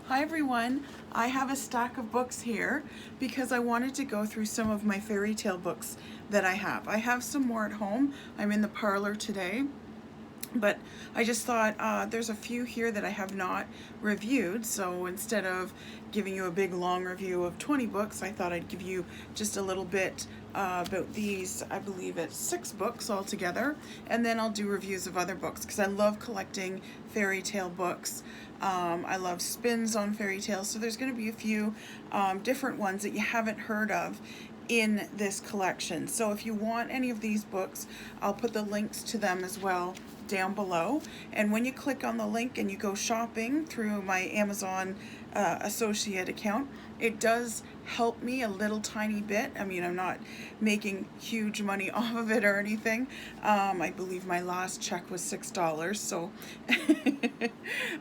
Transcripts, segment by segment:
Hi everyone, I have a stack of books here because I wanted to go through some of my fairy tale books that I have. I have some more at home. I'm in the parlor today, but I just thought there's a few here that I have not reviewed, so instead of giving you a big long review of 20 books, I thought I'd give you just a little bit about these. I believe it's 6 books altogether, and then I'll do reviews of other books because I love collecting fairy tale books. I love spins on fairy tales, so there's going to be a few different ones that you haven't heard of in this collection. So if you want any of these books, I'll put the links to them as well down below. And when you click on the link and you go shopping through my Amazon associate account, it does help me a little tiny bit. I mean, I'm not making huge money off of it or anything. I believe my last check was $6, so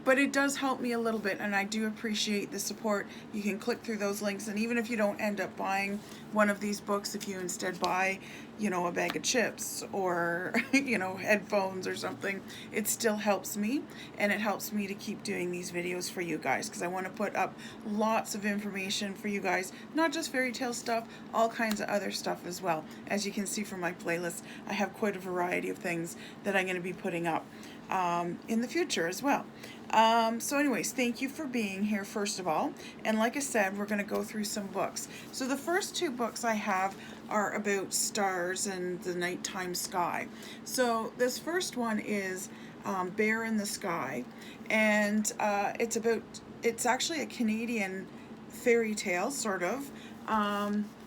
but it does help me a little bit, and I do appreciate the support. You can click through those links, and even if you don't end up buying one of these books, if you instead buy, a bag of chips or, headphones or something, it still helps me, and it helps me to keep doing these videos for you guys, because I want to put up lots of information for you guys, not just fairy tale stuff, all kinds of other stuff as well. As you can see from my playlist, I have quite a variety of things that I'm going to be putting up in the future as well. So anyways, thank you for being here, first of all. And like I said, we're going to go through some books. So the first 2 books I have are about stars and the nighttime sky. So this first one is Bear in the Sky, and it's actually a Canadian fairy tale, sort of.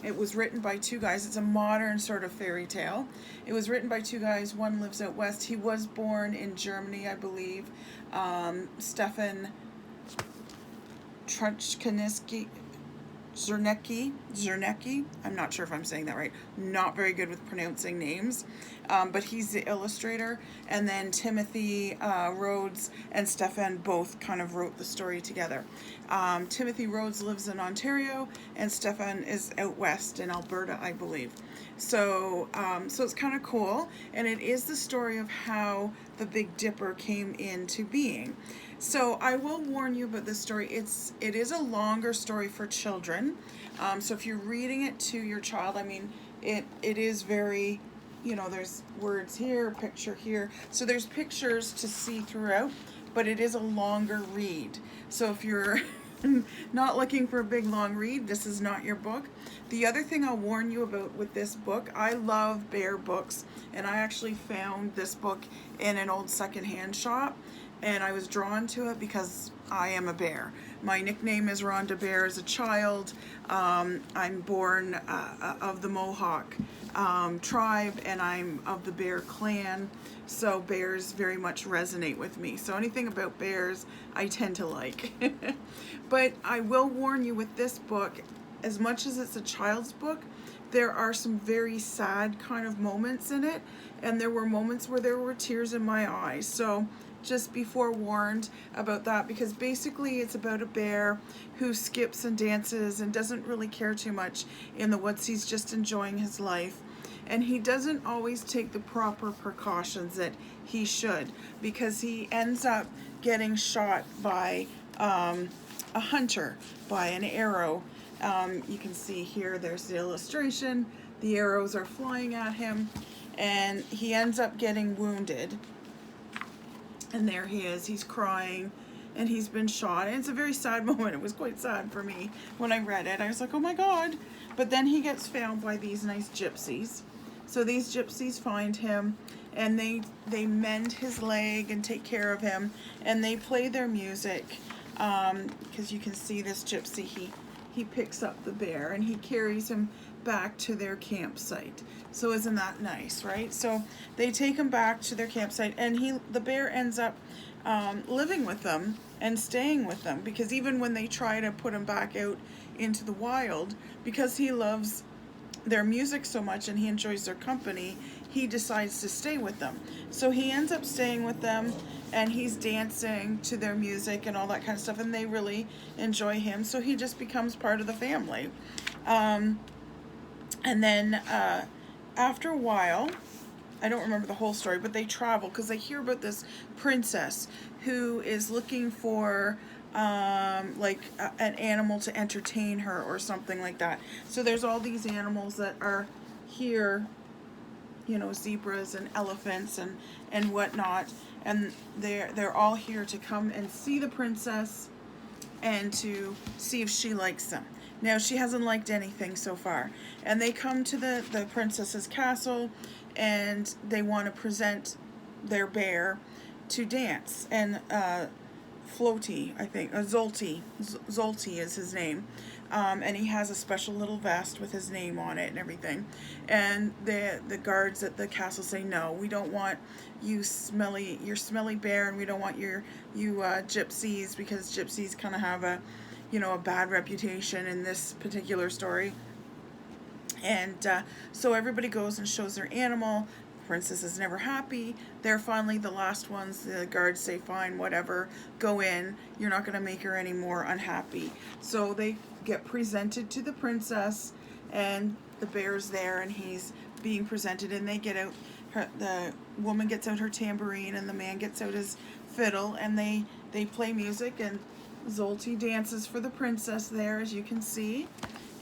It was written by 2 guys. It's a modern sort of fairy tale. It was written by 2 guys. One lives out west. He was born in Germany, I believe. Stefan Czerniecki. I'm not sure if I'm saying that right. Not very good with pronouncing names. But he's the illustrator. And then Timothy Rhodes and Stefan both kind of wrote the story together. Timothy Rhodes lives in Ontario, and Stefan is out west in Alberta, I believe. So it's kind of cool, and it is the story of how the Big Dipper came into being. So I will warn you about this story. It is a longer story for children. So if you're reading it to your child, I mean, it is very, there's words here, picture here. So there's pictures to see throughout, but it is a longer read. So if you're not looking for a big long read, this is not your book. The other thing I'll warn you about with this book, I love bear books, and I actually found this book in an old secondhand shop, and I was drawn to it because I am a bear. My nickname is Rhonda Bear as a child. I'm born of the Mohawk tribe, and I'm of the Bear Clan, so bears very much resonate with me. So anything about bears I tend to like. But I will warn you with this book, as much as it's a child's book, there are some very sad kind of moments in it, and there were moments where there were tears in my eyes. So just be forewarned about that, because basically it's about a bear who skips and dances and doesn't really care too much in the woods. He's just enjoying his life, and he doesn't always take the proper precautions that he should, because he ends up getting shot by a hunter, by an arrow. You can see here, there's the illustration. The arrows are flying at him, and he ends up getting wounded. And there he is, he's crying, and he's been shot. And it's a very sad moment. It was quite sad for me when I read it. I was like, oh my God. But then he gets found by these nice gypsies. So these gypsies find him, and they mend his leg and take care of him, and they play their music. Because you can see this gypsy, he picks up the bear and he carries him back to their campsite. So isn't that nice, right? So they take him back to their campsite, and the bear ends up living with them and staying with them, because even when they try to put him back out into the wild, because he loves their music so much and he enjoys their company, he decides to stay with them. So he ends up staying with them, and he's dancing to their music and all that kind of stuff, and they really enjoy him, so he just becomes part of the family. And then after a while, I don't remember the whole story, but they travel because they hear about this princess who is looking for like an animal to entertain her or something like that. So there's all these animals that are here, you know, zebras and elephants and whatnot, and they're all here to come and see the princess and to see if she likes them. Now, she hasn't liked anything so far, and they come to the princess's castle, and they want to present their bear to dance. And Floaty, I think, Zolty is his name, and he has a special little vest with his name on it and everything. And the guards at the castle say, no, we don't want your smelly bear, and we don't want you gypsies, because gypsies kind of have a, you know, a bad reputation in this particular story. And so everybody goes and shows their animal. The princess is never happy. They're finally the last ones. The guards say, fine, whatever, go in. You're not going to make her any more unhappy. So they get presented to the princess, and the bear's there, and he's being presented, and they get out, the woman gets out her tambourine, and the man gets out his fiddle, and they play music, and Zolty dances for the princess there, as you can see.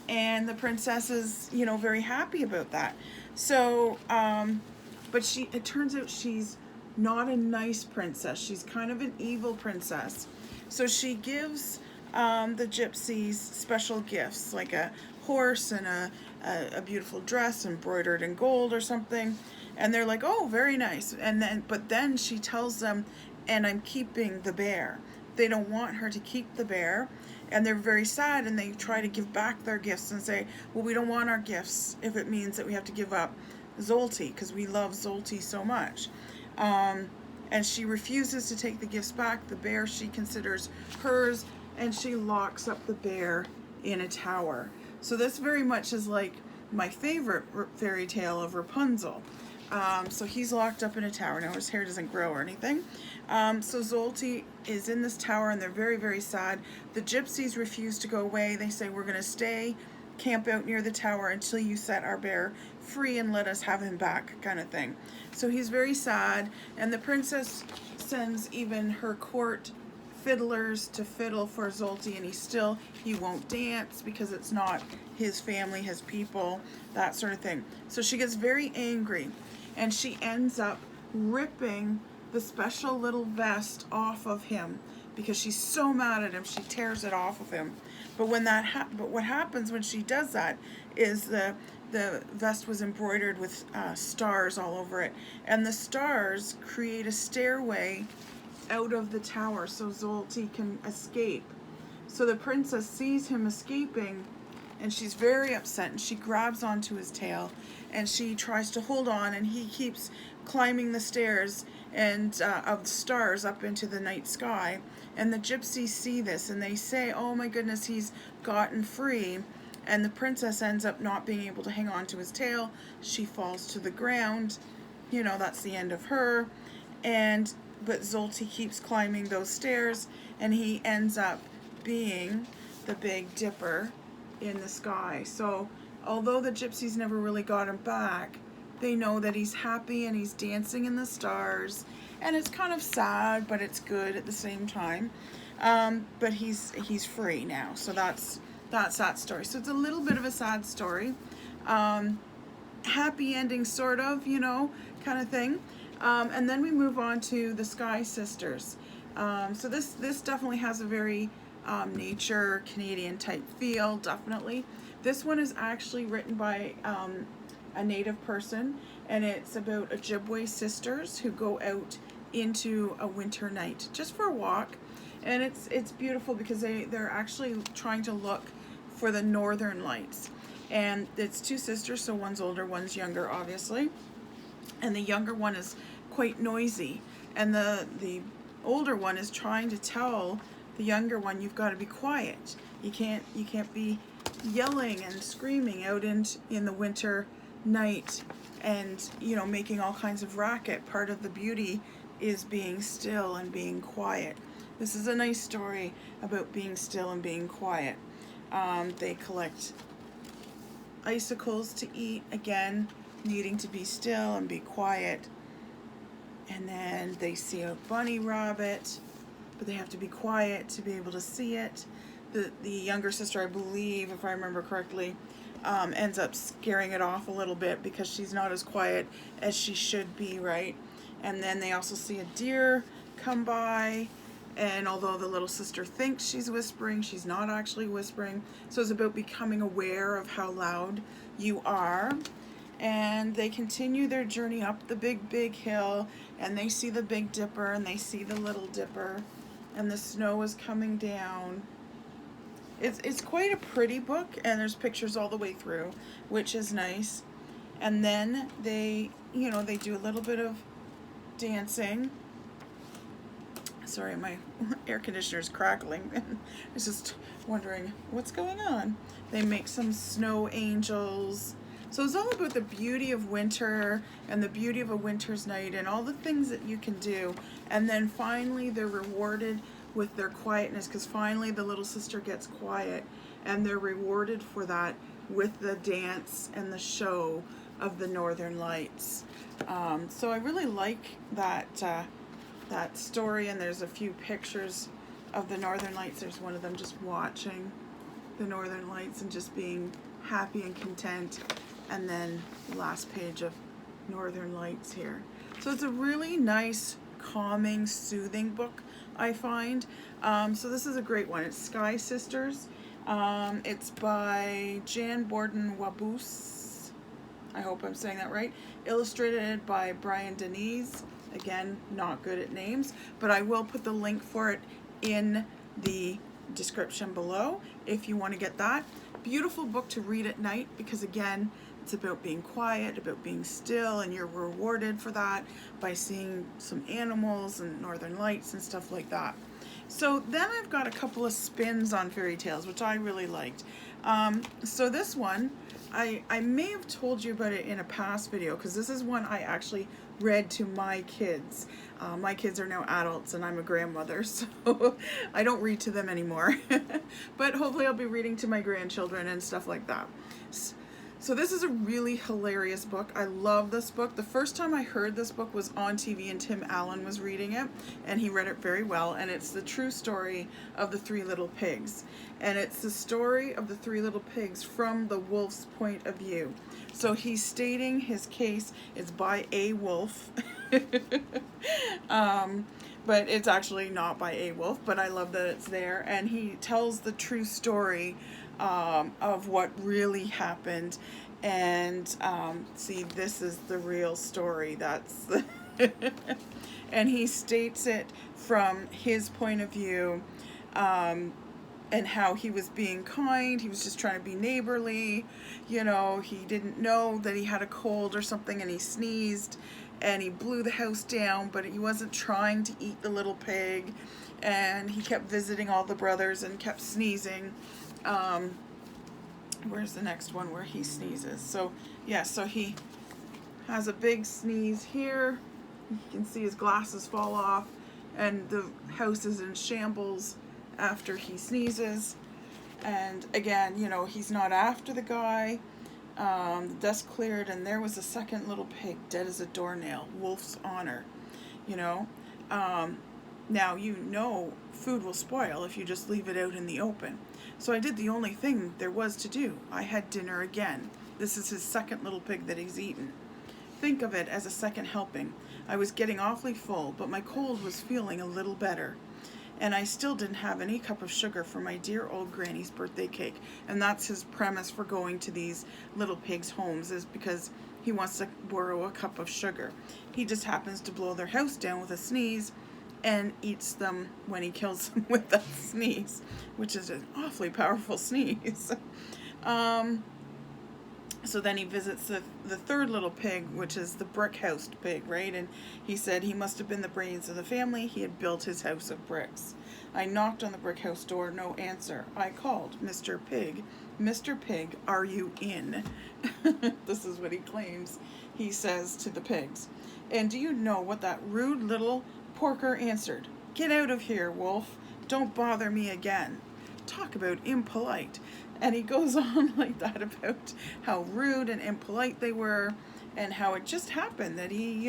And the princess is, you know, very happy about that. So, but it turns out she's not a nice princess. She's kind of an evil princess. So she gives the gypsies special gifts, like a horse and a beautiful dress embroidered in gold or something. And they're like, oh, very nice. But then she tells them, and I'm keeping the bear. They don't want her to keep the bear, and they're very sad, and they try to give back their gifts and say, well, we don't want our gifts if it means that we have to give up Zolty, because we love Zolty so much. And she refuses to take the gifts back. The bear she considers hers, and she locks up the bear in a tower. So this very much is like my favorite fairy tale of Rapunzel. So he's locked up in a tower. Now his hair doesn't grow or anything. So Zolty is in this tower, and they're very, very sad. The gypsies refuse to go away. They say, we're going to stay, camp out near the tower until you set our bear free and let us have him back, kind of thing. So he's very sad, and the princess sends even her court fiddlers to fiddle for Zolty, and he won't dance because it's not his family, his people, that sort of thing. So she gets very angry, and she ends up ripping the special little vest off of him because she's so mad at him. She tears it off of him. But what happens when she does that is the vest was embroidered with stars all over it, and the stars create a stairway out of the tower so Zolty can escape. So the princess sees him escaping, and she's very upset, and she grabs onto his tail, and she tries to hold on, and he keeps climbing the stairs and of stars up into the night sky. And the gypsies see this, and they say, oh my goodness, he's gotten free. And the princess ends up not being able to hang on to his tail. She falls to the ground. You know, that's the end of her. But Zolty keeps climbing those stairs, and he ends up being the Big Dipper in the sky. So although the gypsies never really got him back, they know that he's happy and he's dancing in the stars, and it's kind of sad, but it's good at the same time. But he's free now, so that's that story. So it's a little bit of a sad story, happy ending sort of, you know, kind of thing. And then we move on to the Sky Sisters. So this definitely has a very nature Canadian type feel, definitely. This one is actually written by a native person, and it's about Ojibwe sisters who go out into a winter night just for a walk, and it's beautiful because they're actually trying to look for the northern lights. And it's two sisters, so one's older, one's younger, obviously, and the younger one is quite noisy, and the older one is trying to tell the younger one, you've got to be quiet. You can't be yelling and screaming out in the winter night, and you know, making all kinds of racket. Part of the beauty is being still and being quiet. This is a nice story about being still and being quiet. They collect icicles to eat, again needing to be still and be quiet. And then they see a bunny rabbit, but they have to be quiet to be able to see it. The younger sister, I believe, if I remember correctly, ends up scaring it off a little bit because she's not as quiet as she should be, right? And then they also see a deer come by, and although the little sister thinks she's whispering, she's not actually whispering. So it's about becoming aware of how loud you are. And they continue their journey up the big hill, and they see the Big Dipper and they see the Little Dipper, and the snow is coming down. It's quite a pretty book, and there's pictures all the way through, which is nice. And then they, they do a little bit of dancing. Sorry, my air conditioner is crackling. I was just wondering what's going on. They make some snow angels. So it's all about the beauty of winter and the beauty of a winter's night and all the things that you can do. And then finally they're rewarded with their quietness, because finally the little sister gets quiet, and they're rewarded for that with the dance and the show of the Northern Lights. So I really like that story, and there's a few pictures of the Northern Lights. There's one of them just watching the Northern Lights and just being happy and content, and then the last page of Northern Lights here. So it's a really nice, calming, soothing book, I find. So this is a great one. It's Sky Sisters. It's by Jan Borden Wabus. I hope I'm saying that right. Illustrated by Brian Denise. Again, not good at names, but I will put the link for it in the description below if you want to get that. Beautiful book to read at night, because again, it's about being quiet, about being still, and you're rewarded for that by seeing some animals and Northern Lights and stuff like that. So then I've got a couple of spins on fairy tales, which I really liked. So this one, I may have told you about it in a past video, because this is one I actually read to my kids. My kids are now adults and I'm a grandmother, so I don't read to them anymore. But hopefully I'll be reading to my grandchildren and stuff like that. So this is a really hilarious book. I love this book. The first time I heard this book was on TV, and Tim Allen was reading it, and he read it very well. And it's the true story of the Three Little Pigs. And it's the story of the Three Little Pigs from the wolf's point of view. So he's stating his case is by a wolf. But it's actually not by a wolf, but I love that it's there. And he tells the true story of what really happened. And see, this is the real story. That's the and he states it from his point of view, and how he was being kind. He was just trying to be neighborly. He didn't know that he had a cold or something, and he sneezed and he blew the house down, but he wasn't trying to eat the little pig, and he kept visiting all the brothers and kept sneezing. Where's the next one where he sneezes? So yeah, so he has a big sneeze here. You can see his glasses fall off, and the house is in shambles after he sneezes. And again, he's not after the guy. The dust cleared, and there was a second little pig dead as a doornail. Wolf's honor. Now food will spoil if you just leave it out in the open. So I did the only thing there was to do. I had dinner again. This is his second little pig that he's eaten. Think of it as a second helping. I was getting awfully full, but my cold was feeling a little better. And I still didn't have any cup of sugar for my dear old granny's birthday cake. And that's his premise for going to these little pigs' homes, is because he wants to borrow a cup of sugar. He just happens to blow their house down with a sneeze, and eats them when he kills them with that sneeze, which is an awfully powerful sneeze. So then he visits the third little pig, which is the brick-housed pig, right? And he said he must have been the brains of the family. He had built his house of bricks. I knocked on the brick house door, no answer. I called, Mr. Pig. Mr. Pig, are you in? This is what he claims. He says to the pigs. And do you know what that rude little porker answered? Get out of here, wolf. Don't bother me again. Talk about impolite. And he goes on like that about how rude and impolite they were, and how it just happened that he,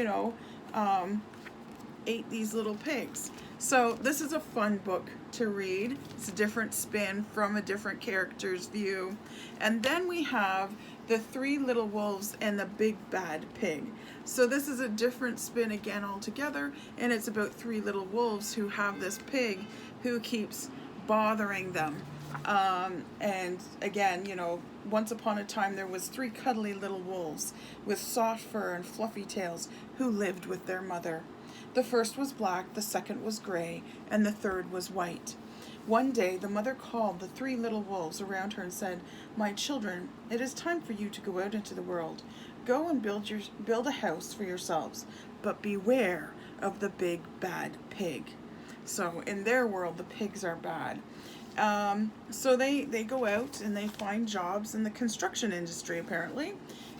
ate these little pigs. So this is a fun book to read. It's a different spin from a different character's view. And then we have The Three Little Wolves and the Big Bad Pig. So this is a different spin again altogether, and it's about three little wolves who have this pig who keeps bothering them. And again, you know, once upon a time there was three cuddly little wolves with soft fur and fluffy tails who lived with their mother. The first was black, the second was gray, and the third was white. One day the mother called the three little wolves around her and said, "My children, it is time for you to go out into the world. Go and build a house for yourselves, but beware of the big bad pig." So in their world, the pigs are bad. So they go out and they find jobs in the construction industry apparently,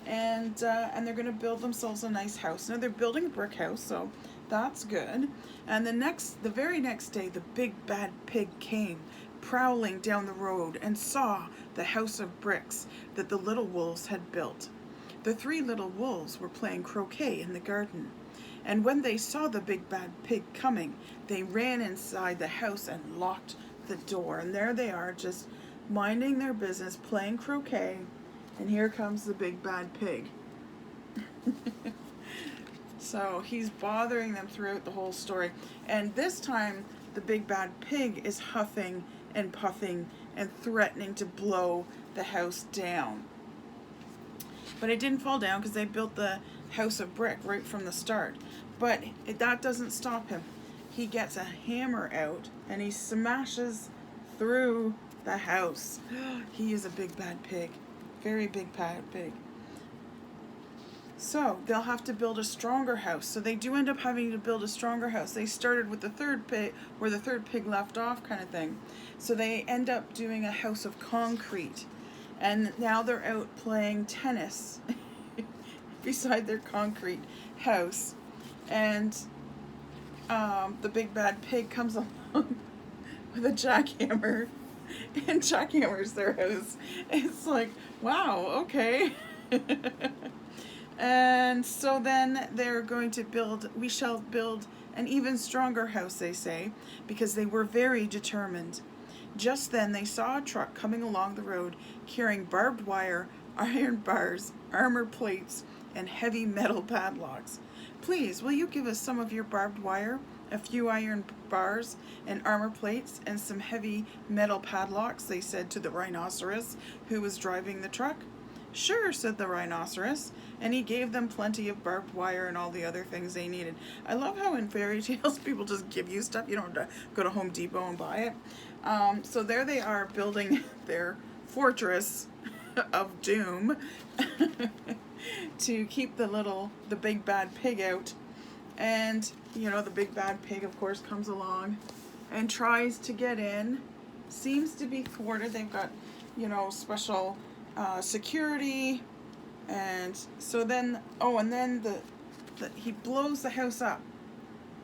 and they're going to build themselves a nice house. Now they're building a brick house, so that's good. And the very next day, the big bad pig came prowling down the road and saw the house of bricks that the little wolves had built. The three little wolves were playing croquet in the garden, and when they saw the big bad pig coming, they ran inside the house and locked the door. And there they are, just minding their business, playing croquet, and here comes the big bad pig. So he's bothering them throughout the whole story. And this time, the big bad pig is huffing and puffing and threatening to blow the house down. But it didn't fall down because they built the house of brick right from the start. But that doesn't stop him. He gets a hammer out and he smashes through the house. He is a big bad pig. Very big bad pig. So they'll have to build a stronger house. So they do end up having to build a stronger house. They started with the third pig, where the third pig left off, kind of thing. So they end up doing a house of concrete. And now they're out playing tennis beside their concrete house. And the big bad pig comes along with a jackhammer and jackhammers their house. It's like, wow, okay. And so then they're going to we shall build an even stronger house, they say, because they were very determined. Just then they saw a truck coming along the road carrying barbed wire, iron bars, armor plates, and heavy metal padlocks. "Please, will you give us some of your barbed wire, a few iron bars and armor plates, and some heavy metal padlocks?" they said to the rhinoceros who was driving the truck. "Sure," said the rhinoceros, and he gave them plenty of barbed wire and all the other things they needed. I love how in fairy tales people just give you stuff. You don't have to go to Home Depot and buy it. So there they are building their fortress of doom to keep the big bad pig out. And, you know, the big bad pig, of course, comes along and tries to get in. Seems to be thwarted. They've got, you know, special security. And so then, he blows the house up.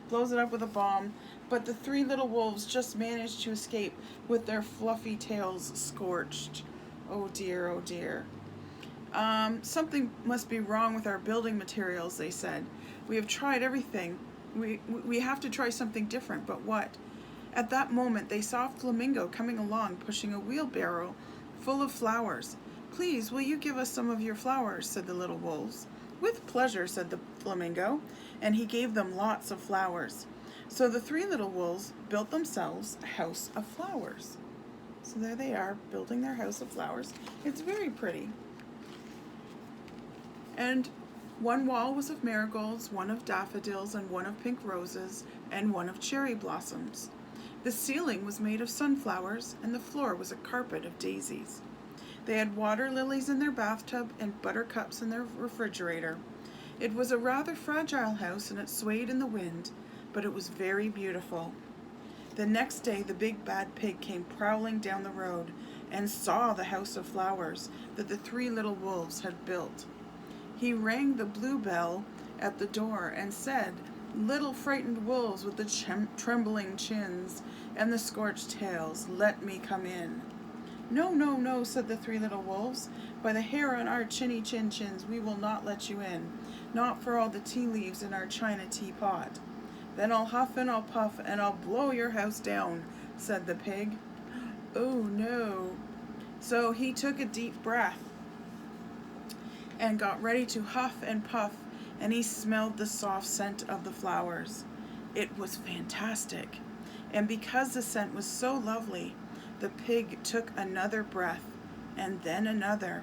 Blows it up with a bomb. But the three little wolves just manage to escape with their fluffy tails scorched. Oh dear, oh dear. Something must be wrong with our building materials, they said. We have tried everything. We have to try something different, but what? At that moment, they saw a flamingo coming along, pushing a wheelbarrow full of flowers. "Please, will you give us some of your flowers?" said the little wolves. "With pleasure," said the flamingo, and he gave them lots of flowers. So the three little wolves built themselves a house of flowers. So there they are, building their house of flowers. It's very pretty. And one wall was of marigolds, one of daffodils, and one of pink roses, and one of cherry blossoms. The ceiling was made of sunflowers, and the floor was a carpet of daisies. They had water lilies in their bathtub and buttercups in their refrigerator. It was a rather fragile house, and it swayed in the wind, but it was very beautiful. The next day the big bad pig came prowling down the road and saw the house of flowers that the three little wolves had built. He rang the blue bell at the door and said, "Little frightened wolves with the trembling chins and the scorched tails, let me come in." "No, no, no," said the three little wolves. "By the hair on our chinny chin chins, we will not let you in. Not for all the tea leaves in our china teapot." Then I'll huff and I'll puff and I'll blow your house down, said the pig. Oh no. So he took a deep breath and got ready to huff and puff, and he smelled the soft scent of the flowers. It was fantastic. And because the scent was so lovely, the pig took another breath and then another.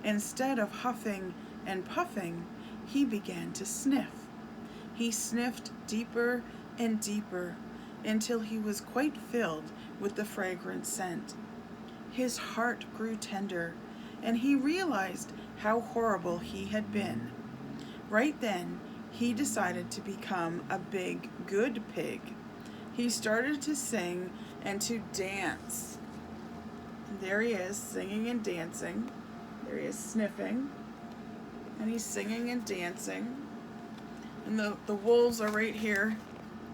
Instead of huffing and puffing, he began to sniff. He sniffed deeper and deeper until he was quite filled with the fragrant scent. His heart grew tender, and he realized how horrible he had been. Right then, he decided to become a big, good pig. He started to sing and to dance. And there he is, singing and dancing. There he is, sniffing. And he's singing and dancing. And the wolves are right here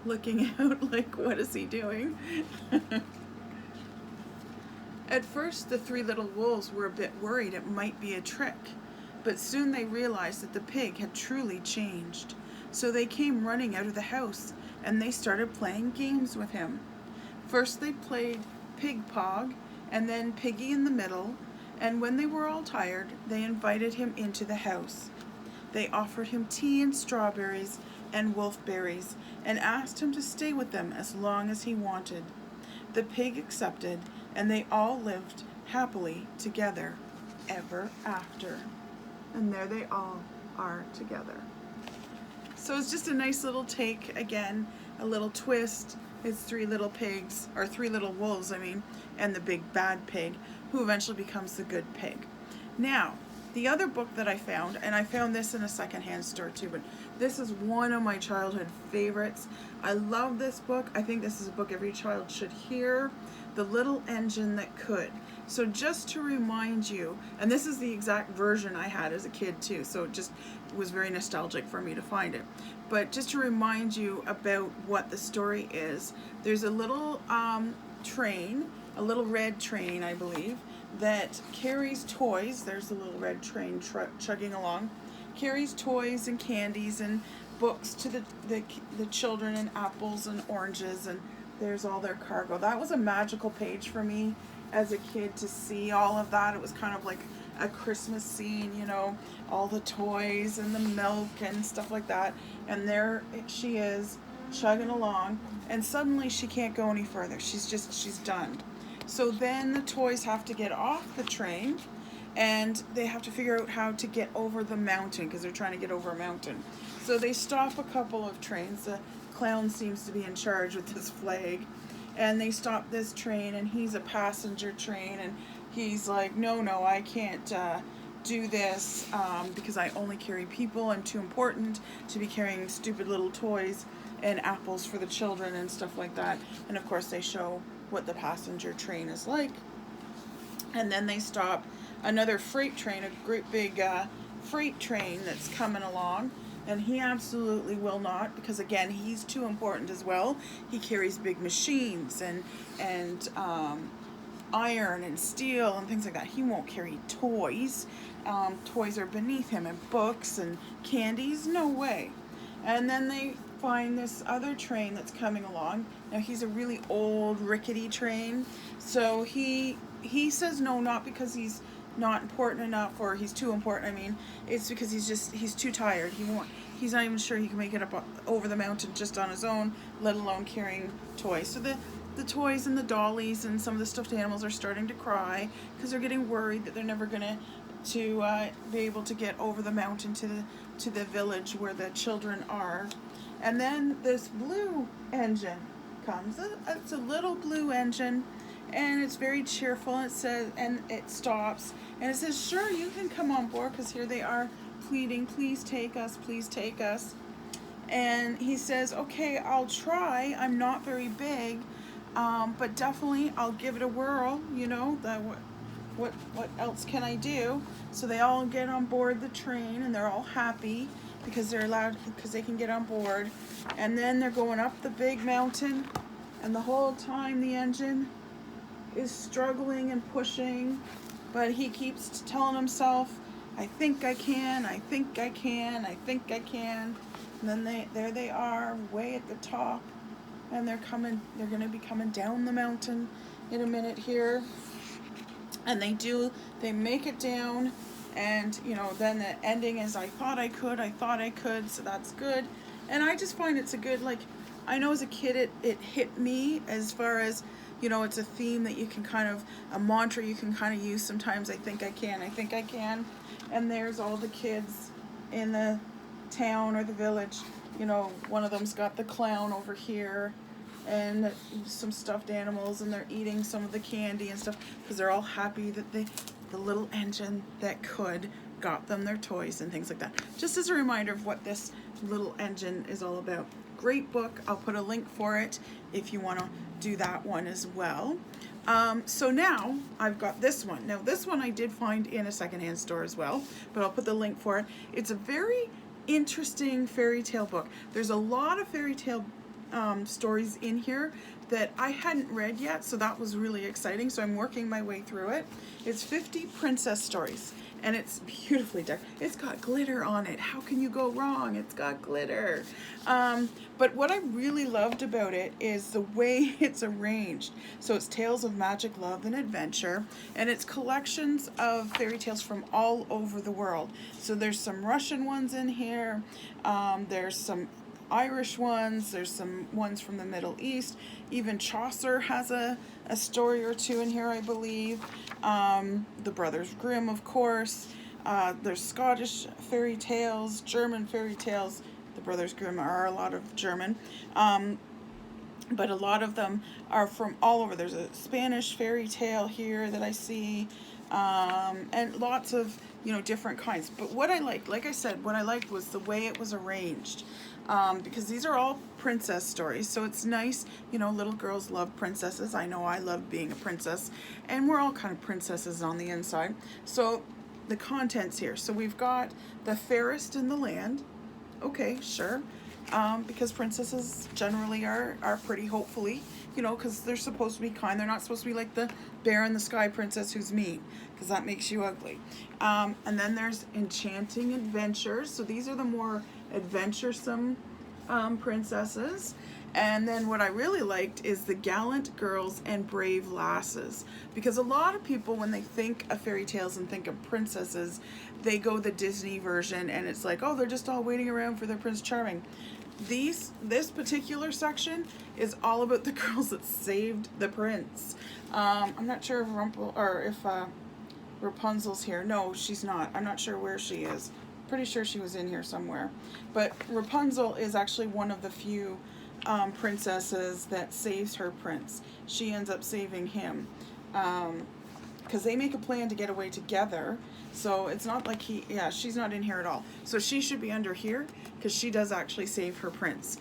looking out like, what is he doing? At first, the three little wolves were a bit worried it might be a trick, but soon they realized that the pig had truly changed. So they came running out of the house, and they started playing games with him. First they played Pig Pog, and then Piggy in the Middle, and when they were all tired, they invited him into the house. They offered him tea and strawberries and wolfberries, and asked him to stay with them as long as he wanted. The pig accepted, and they all lived happily together ever after. And there they all are together. So it's just a nice little take, again, a little twist. It's three little pigs, or three little wolves, and the big bad pig, who eventually becomes the good pig. Now, the other book that I found, and I found this in a secondhand store too, but this is one of my childhood favorites. I love this book. I think this is a book every child should hear. The Little Engine That Could. So just to remind you, and this is the exact version I had as a kid too, so it just was very nostalgic for me to find it. But just to remind you about what the story is, there's a little train, a little red train, I believe, that carries toys. There's a little red train chugging along, carries toys and candies and books to the children, and apples and oranges, and there's all their cargo. That was a magical page for me as a kid to see all of that. It was kind of like a Christmas scene, all the toys and the milk and stuff like that. And there she is chugging along, and suddenly she can't go any further. She's done. So then the toys have to get off the train, and they have to figure out how to get over the mountain, because they're trying to get over a mountain. So they stop a couple of trains. The clown seems to be in charge with his flag, and they stop this train, and he's a passenger train, and he's like, no, I can't do this because I only carry people. I'm too important to be carrying stupid little toys and apples for the children and stuff like that. And of course they show what the passenger train is like. And then they stop another freight train, a great big freight train that's coming along, and he absolutely will not, because again, he's too important as well. He carries big machines and iron and steel and things like that. He won't carry toys. Toys are beneath him, and books and candies, no way. And then they find this other train that's coming along. Now he's a really old, rickety train, so he says no, not because he's not important enough or he's too important. It's because he's too tired. He's not even sure he can make it up over the mountain just on his own, let alone carrying toys. So the toys and the dollies and some of the stuffed animals are starting to cry because they're getting worried that they're never gonna be able to get over the mountain to the village where the children are. And then this blue engine comes. It's a little blue engine, and it's very cheerful. And it says, and it stops, and it says, "Sure, you can come on board," because here they are pleading, "Please take us, please take us." And he says, "Okay, I'll try. I'm not very big, but definitely I'll give it a whirl. What else can I do?" So they all get on board the train, and they're all happy because they can get on board. And then they're going up the big mountain, and the whole time the engine is struggling and pushing, but he keeps telling himself, "I think I can, I think I can, I think I can." And then there they are, way at the top, and they're going to be coming down the mountain in a minute here. And they make it down, and then the ending is I thought I could, so that's good. And I just find it's a good, like, I know as a kid it hit me as far as, it's a theme that you can kind of, a mantra you can kind of use sometimes. I think I can. And there's all the kids in the town or the village. One of them's got the clown over here and some stuffed animals, and they're eating some of the candy and stuff because they're all happy that the little engine that could got them their toys and things like that. Just as a reminder of what this little engine is all about. Great book. I'll put a link for it if you want to do that one as well. So now I've got this one. Now this one I did find in a secondhand store as well, but I'll put the link for it. It's a very interesting fairy tale book. There's a lot of fairy tale stories in here that I hadn't read yet, so that was really exciting. So I'm working my way through it. It's 50 princess stories, and it's beautifully decorated. It's got glitter on it. How can you go wrong? It's got glitter. But what I really loved about it is the way it's arranged. So it's tales of magic, love, and adventure, and it's collections of fairy tales from all over the world. So there's some Russian ones in here. There's some Irish ones, there's some ones from the Middle East. Even Chaucer has a story or two in here, I believe. The Brothers Grimm, of course. There's Scottish fairy tales, German fairy tales. The Brothers Grimm are a lot of German. But a lot of them are from all over. There's a Spanish fairy tale here that I see. And lots of, different kinds. But what I liked, like I said, what I liked was the way it was arranged. Because these are all princess stories, so it's nice, little girls love princesses. I know I love being a princess, and we're all kind of princesses on the inside. So the contents here, so we've got the fairest in the land. Okay, sure. Because princesses generally are pretty, hopefully, because they're supposed to be kind. They're not supposed to be like the bear in the sky princess who's mean, because that makes you ugly. And then there's enchanting adventures. So these are the more adventuresome princesses. And then what I really liked is the gallant girls and brave lasses, because a lot of people, when they think of fairy tales and think of princesses, they go the Disney version, and it's like, oh, they're just all waiting around for their Prince Charming. This particular section is all about the girls that saved the prince. I'm not sure if Rapunzel's here. No, she's not. I'm not sure where she is. Pretty sure she was in here somewhere. But Rapunzel is actually one of the few princesses that saves her prince. She ends up saving him because they make a plan to get away together. So it's not like she's not in here at all. So she should be under here because she does actually save her prince.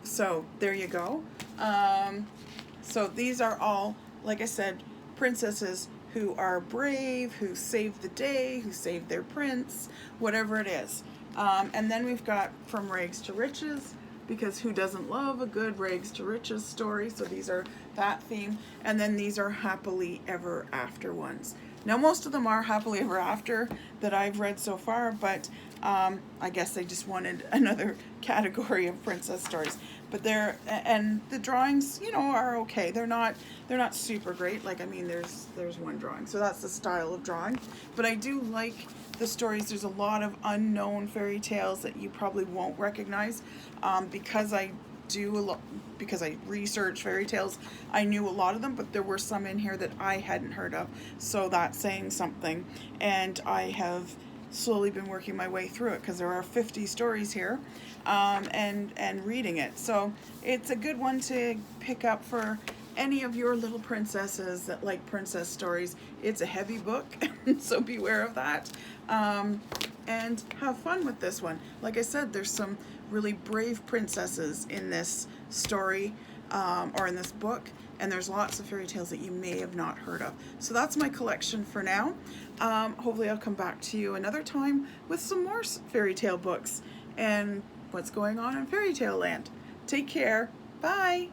So there you go. So these are all, like I said, princesses who are brave, who saved the day, who saved their prince, whatever it is. And then we've got From Rags to Riches, because who doesn't love a good rags to riches story? So these are that theme. And then these are happily ever after ones. Now most of them are happily ever after that I've read so far, but I guess they just wanted another category of princess stories. But and the drawings, are okay. They're not super great. Like, I mean, there's one drawing, so that's the style of drawing. But I do like the stories. There's a lot of unknown fairy tales that you probably won't recognize, because I research fairy tales. I knew a lot of them, but there were some in here that I hadn't heard of, so that's saying something. And I have slowly been working my way through it because there are 50 stories here, and reading it. So it's a good one to pick up for any of your little princesses that like princess stories. It's a heavy book, so beware of that. And have fun with this one. Like I said, there's some really brave princesses in this story, or in this book, and there's lots of fairy tales that you may have not heard of. So that's my collection for now. Hopefully I'll come back to you another time with some more fairy tale books and what's going on in fairy tale land. Take care. Bye.